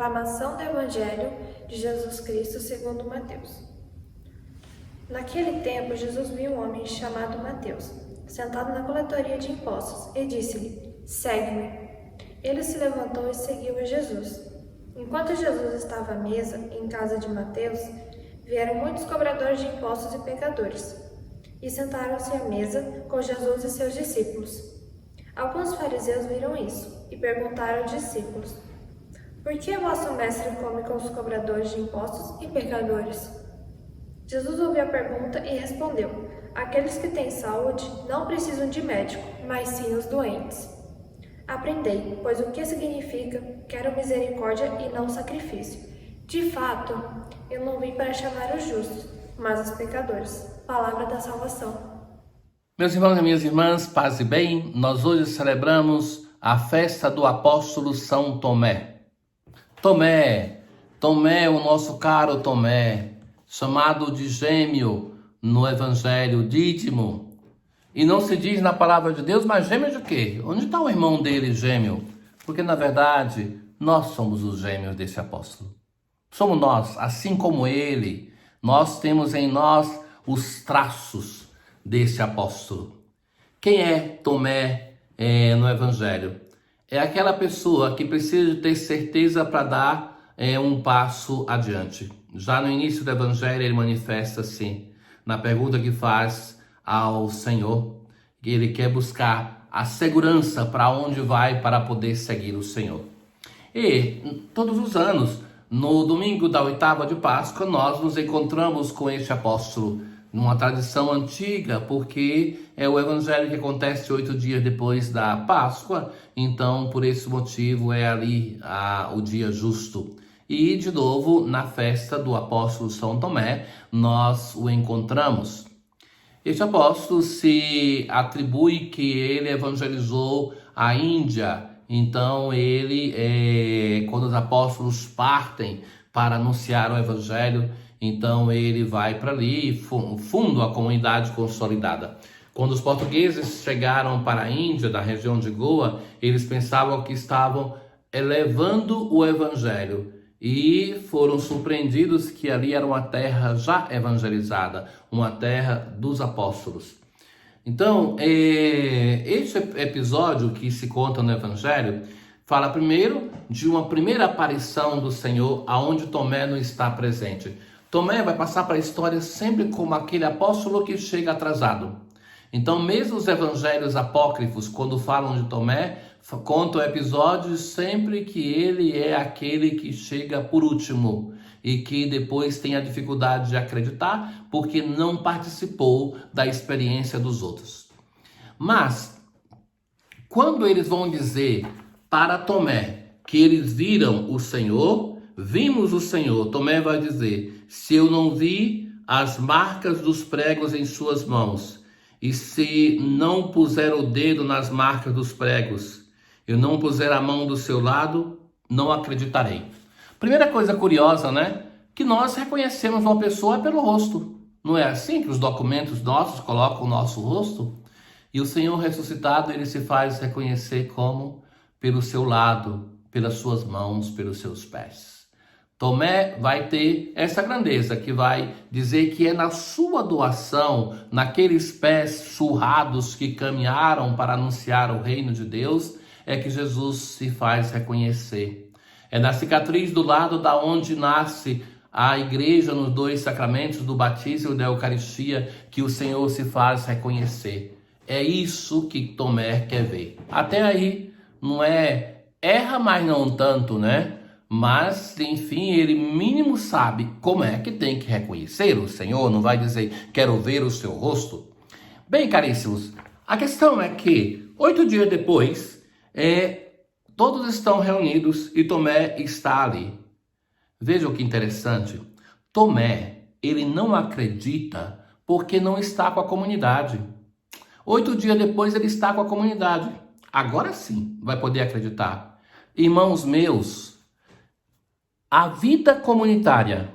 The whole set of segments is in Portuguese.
Proclamação do Evangelho de Jesus Cristo segundo Mateus. Naquele tempo, Jesus viu um homem chamado Mateus, sentado na coletoria de impostos, e disse-lhe: "Segue-me." Ele se levantou e seguiu a Jesus. Enquanto Jesus estava à mesa, em casa de Mateus, vieram muitos cobradores de impostos e pecadores, e sentaram-se à mesa com Jesus e seus discípulos. Alguns fariseus viram isso, e perguntaram aos discípulos: "Por que vosso mestre come com os cobradores de impostos e pecadores?" Jesus ouviu a pergunta e respondeu: "Aqueles que têm saúde não precisam de médico, mas sim os doentes. Aprendei, pois o que significa: quero misericórdia e não sacrifício. De fato, eu não vim para chamar os justos, mas os pecadores." Palavra da salvação. Meus irmãos e minhas irmãs, paz e bem, nós hoje celebramos a festa do apóstolo São Tomé. Tomé, o nosso caro Tomé, chamado de gêmeo no Evangelho, Dídimo. E não se diz na palavra de Deus, mas gêmeo de quê? Onde está o irmão dele gêmeo? Porque na verdade, nós somos os gêmeos desse apóstolo. Somos nós, assim como ele, nós temos em nós os traços desse apóstolo. Quem é Tomé no Evangelho? É aquela pessoa que precisa ter certeza para dar um passo adiante. Já no início do Evangelho ele manifesta assim, na pergunta que faz ao Senhor, que ele quer buscar a segurança para onde vai para poder seguir o Senhor. E todos os anos, no domingo da oitava de Páscoa, nós nos encontramos com este apóstolo, numa tradição antiga, porque é o evangelho que acontece 8 dias depois da Páscoa, então por esse motivo é ali o dia justo. E de novo, na festa do apóstolo São Tomé, nós o encontramos. Este apóstolo se atribui que ele evangelizou a Índia, então ele, quando os apóstolos partem para anunciar o evangelho, então ele vai para ali e funda a comunidade consolidada. Quando os portugueses chegaram para a Índia, da região de Goa, eles pensavam que estavam elevando o evangelho e foram surpreendidos que ali era uma terra já evangelizada, uma terra dos apóstolos. Então, este episódio que se conta no evangelho fala primeiro de uma primeira aparição do Senhor, aonde Tomé não está presente. Tomé vai passar para a história sempre como aquele apóstolo que chega atrasado. Então, mesmo os evangelhos apócrifos, quando falam de Tomé, contam episódios sempre que ele é aquele que chega por último e que depois tem a dificuldade de acreditar porque não participou da experiência dos outros. Mas, quando eles vão dizer para Tomé que eles viram o Senhor, vimos o Senhor, Tomé vai dizer: se eu não vi as marcas dos pregos em suas mãos, e se não puser o dedo nas marcas dos pregos, eu não puser a mão do seu lado, não acreditarei. Primeira coisa curiosa, né? Que nós reconhecemos uma pessoa pelo rosto. Não é assim que os documentos nossos colocam o nosso rosto? E o Senhor ressuscitado, ele se faz reconhecer como? Pelo seu lado, pelas suas mãos, pelos seus pés. Tomé vai ter essa grandeza que vai dizer que é na sua doação, naqueles pés surrados que caminharam para anunciar o reino de Deus, é que Jesus se faz reconhecer. É na cicatriz do lado da onde nasce a igreja nos 2 sacramentos do batismo e da Eucaristia que o Senhor se faz reconhecer. É isso que Tomé quer ver. Até aí, não é erra, mas não tanto, né? Mas, enfim, ele mínimo sabe como é que tem que reconhecer o Senhor, não vai dizer, quero ver o seu rosto. Bem, caríssimos, a questão é que 8 dias depois, todos estão reunidos e Tomé está ali. Vejam que interessante, Tomé, ele não acredita porque não está com a comunidade. 8 dias depois ele está com a comunidade. Agora sim vai poder acreditar. Irmãos meus, a vida comunitária,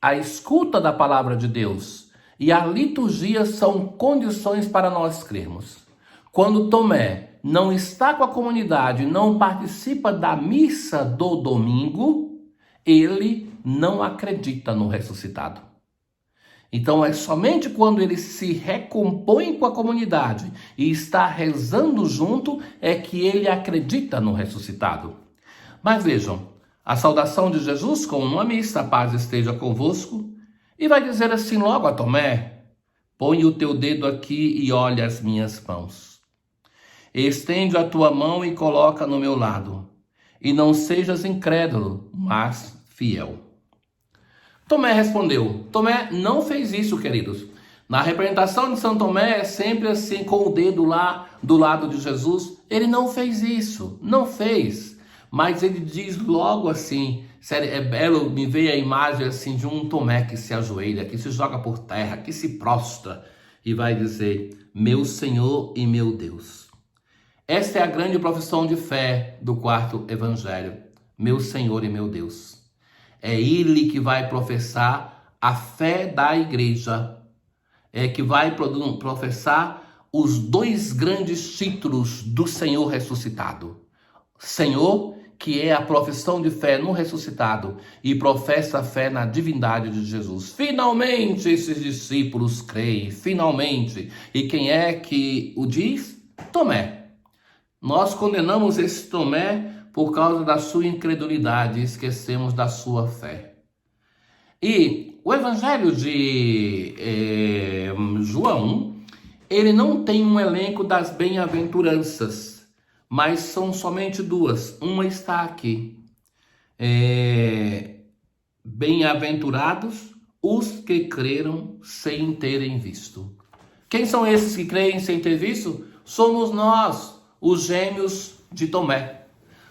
a escuta da palavra de Deus e a liturgia são condições para nós crermos. Quando Tomé não está com a comunidade, não participa da missa do domingo, ele não acredita no ressuscitado. Então é somente quando ele se recompõe com a comunidade e está rezando junto é que ele acredita no ressuscitado. Mas vejam, a saudação de Jesus com uma missa, a paz esteja convosco, e vai dizer assim logo a Tomé: põe o teu dedo aqui e olha as minhas mãos. Estende a tua mão e coloca no meu lado. E não sejas incrédulo, mas fiel. Tomé respondeu. Tomé não fez isso, queridos. Na representação de São Tomé é sempre assim, com o dedo lá do lado de Jesus. Ele não fez isso, não fez. Mas ele diz logo assim, sério, é belo, me veio a imagem assim de um Tomé que se ajoelha, que se joga por terra, que se prostra e vai dizer: meu Senhor e meu Deus. Esta é a grande profissão de fé do quarto evangelho. Meu Senhor e meu Deus. É ele que vai professar a fé da igreja. É que vai professar os dois grandes títulos do Senhor ressuscitado. Senhor, que é a profissão de fé no ressuscitado, e professa a fé na divindade de Jesus. Finalmente esses discípulos creem, finalmente. E quem é que o diz? Tomé. Nós condenamos esse Tomé por causa da sua incredulidade e esquecemos da sua fé. E o evangelho de João, ele não tem um elenco das bem-aventuranças, mas são somente duas. Uma está aqui. Bem-aventurados os que creram sem terem visto. Quem são esses que creem sem ter visto? Somos nós, os gêmeos de Tomé.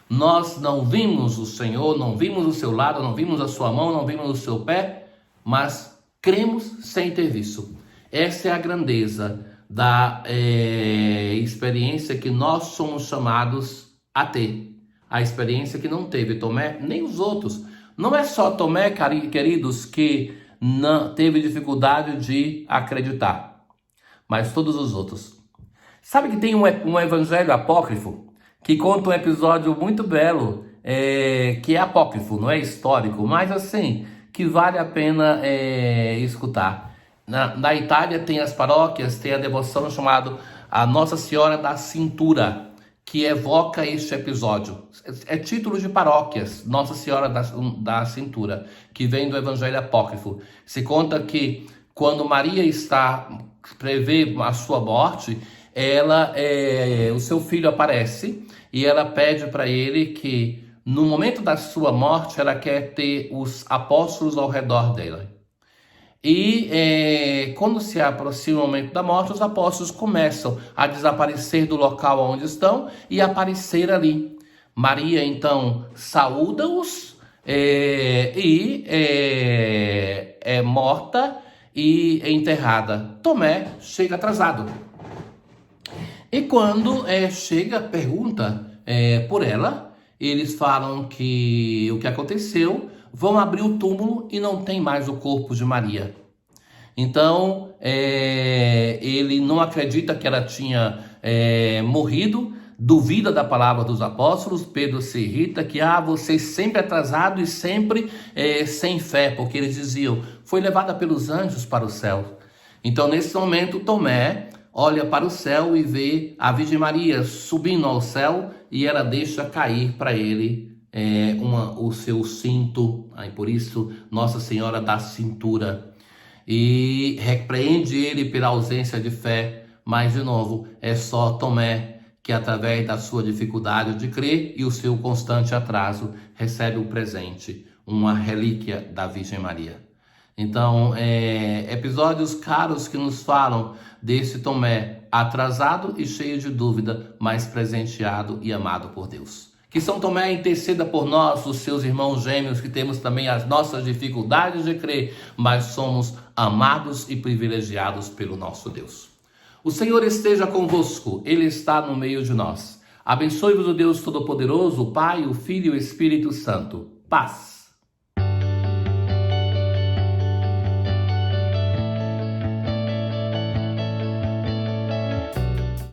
Nós não vimos o Senhor, não vimos o seu lado, não vimos a sua mão, não vimos o seu pé, mas cremos sem ter visto. Essa é a grandeza da experiência que nós somos chamados a ter. A experiência que não teve Tomé, nem os outros. Não é só Tomé, queridos, que não teve dificuldade de acreditar, mas todos os outros. Sabe que tem um evangelho apócrifo que conta um episódio muito belo, que é apócrifo, não é histórico, mas assim, que vale a pena escutar. Na Itália tem as paróquias, tem a devoção chamada a Nossa Senhora da Cintura, que evoca este episódio. É título de paróquias, Nossa Senhora da Cintura, que vem do evangelho apócrifo. Se conta que quando Maria prevê a sua morte, o seu filho aparece e ela pede para ele que no momento da sua morte ela quer ter os apóstolos ao redor dela. E quando se aproxima o momento da morte, os apóstolos começam a desaparecer do local onde estão e aparecer ali. Maria então saúda-os e é morta e enterrada. Tomé chega atrasado. E quando chega, pergunta por ela, eles falam que o que aconteceu, vão abrir o túmulo e não tem mais o corpo de Maria. Então, ele não acredita que ela tinha morrido, duvida da palavra dos apóstolos. Pedro se irrita que vocês sempre atrasados e sempre sem fé, porque eles diziam, foi levada pelos anjos para o céu. Então, nesse momento, Tomé olha para o céu e vê a Virgem Maria subindo ao céu e ela deixa cair para ele o seu cinto, por isso Nossa Senhora da Cintura, e repreende ele pela ausência de fé. Mas de novo, é só Tomé que, através da sua dificuldade de crer e o seu constante atraso, recebe o presente, uma relíquia da Virgem Maria. Então, episódios caros que nos falam desse Tomé atrasado e cheio de dúvida, mas presenteado e amado por Deus. Que São Tomé interceda por nós, os seus irmãos gêmeos, que temos também as nossas dificuldades de crer, mas somos amados e privilegiados pelo nosso Deus. O Senhor esteja convosco, Ele está no meio de nós. Abençoe-vos o Deus Todo-Poderoso, o Pai, o Filho e o Espírito Santo. Paz.